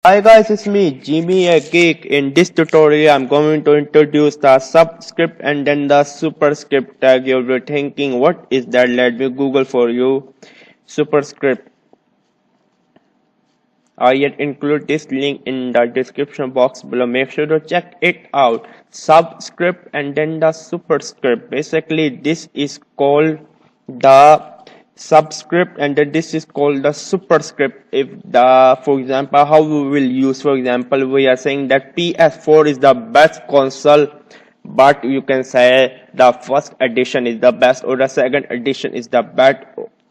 Hi guys, it's me, Jimmy a Geek. In this tutorial, I'm going to introduce the subscript and then the superscript tag. You'll be thinking, what is that? Let me Google for you. Superscript. I yet include this link in the description box below. Make sure to check it out. Subscript and then the superscript. Basically, this is called the subscript and then this is called the superscript. If the, for example, how we will use, for example, we are saying that PS4 is the best console, but you can say the first edition is the best or the second edition is the best.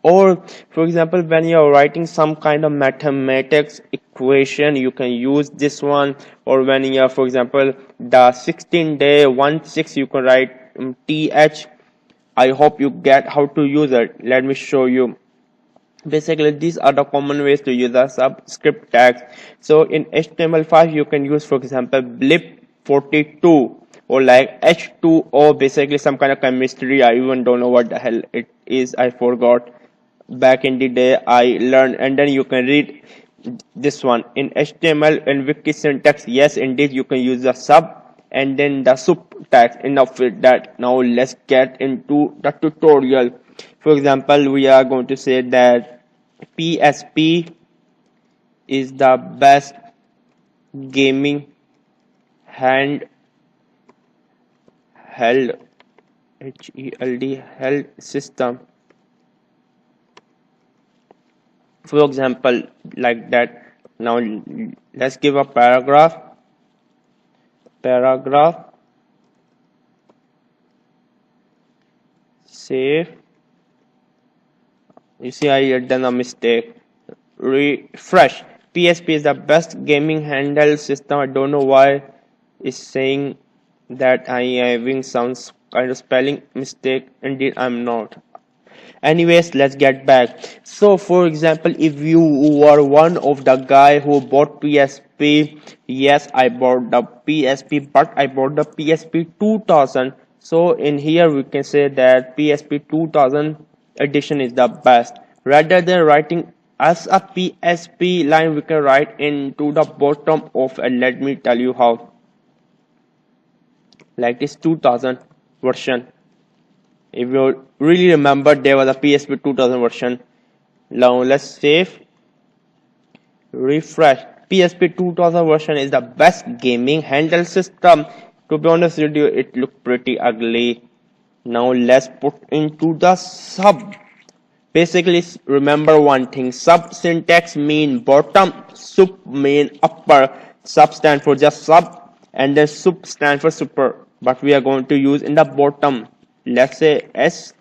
Or for example, when you're writing some kind of mathematics equation, you can use this one. Or when you're, for example, the 16-day 16, you can write th. I hope you get how to use it. Let me show you. Basically, these are the common ways to use the subscript tags. So in HTML5, you can use, for example, blip 42 or like H2O, basically some kind of chemistry. I even don't know what the hell it is. I forgot. Back in the day I learned. And then you can read this one in HTML and wiki syntax. Yes, indeed, you can use the sub and then the sup tags. Enough with that. Now let's get into the tutorial. For example, we are going to say that PSP is the best gaming handheld held system. For example, like that. Now let's give a paragraph. Save. You see, I had done a mistake. Refresh. PSP is the best gaming handheld system. I don't know why it's saying that I am having some kind of spelling mistake. Indeed, I'm not. Anyways, let's get back. So for example, if you were one of the guy who bought PSP, yes, I bought the PSP, but I bought the PSP 2000. So in here we can say that PSP 2000 edition is the best. Rather than writing as a PSP line, we can write into the bottom of it. Let me tell you how. Like this 2000 version. If you really remember, there was a PSP 2000 version. Now let's save. Refresh. PSP 2000 version is the best gaming handheld system. To be honest with you, it looked pretty ugly. Now let's put into the sub. Basically, remember one thing. Sub syntax mean bottom, sup mean upper. Sub stand for just sub and then sup stand for super. But we are going to use in the bottom. Let's say S,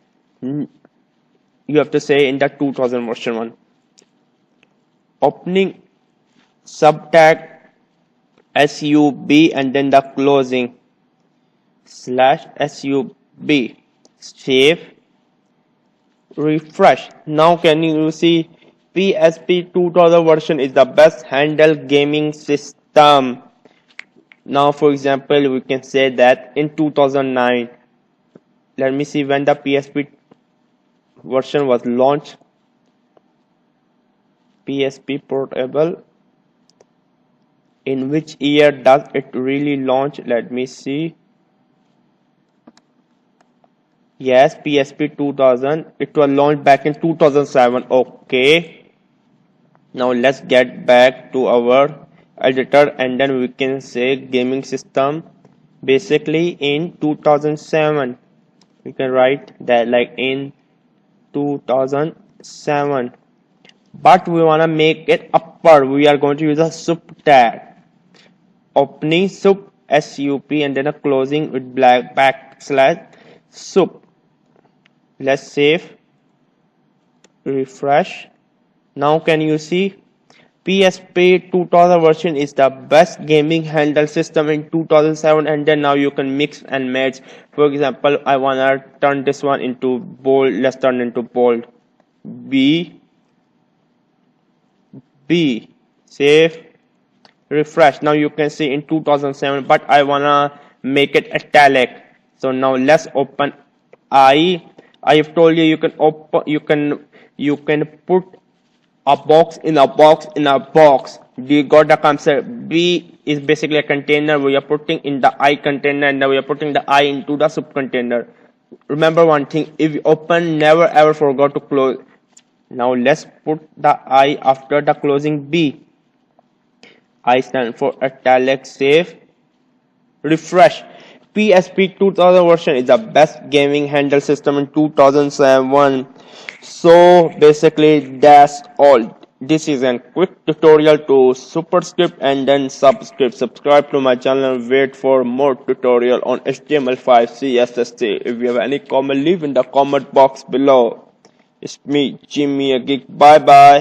you have to say in the 2000 version one. Opening sub tag sub and then the closing /sub. Save. Refresh. Now can you see PSP 2000 version is the best handheld gaming system. Now for example, we can say that in 2009. Let me see when the PSP version was launched. PSP portable. In which year does it really launch? Let me see. Yes, PSP 2000. It was launched back in 2007. Okay. Now let's get back to our editor and then we can say gaming system. Basically in 2007. We can write that like in 2007, but we want to make it upper. We are going to use a sup tag. Opening sup sup and then a closing with /sup. Let's save. Refresh. Now can you see PSP 2000 version is the best gaming handheld system in 2007, and then now you can mix and match. For example, I wanna turn this one into bold. Let's turn into bold. B. Save. Refresh. Now you can see in 2007, but I wanna make it italic. So now let's open I have told you you can open you can put a box in a box in a box. We got the concept. B is basically a container. We are putting in the I container, and now we are putting the I into the sub container. Remember one thing, if you open, never ever forget to close. Now let's put the I after the closing B. I stand for italic, save, refresh. PSP 2000 version is the best gaming handle system in 2007. So basically that's all. This is a quick tutorial to Superscript and then Subscript. Subscribe to my channel, wait for more tutorial on HTML5 CSS3. If you have any comment, leave in the comment box below. It's me, Jimmy, a Geek. Bye bye.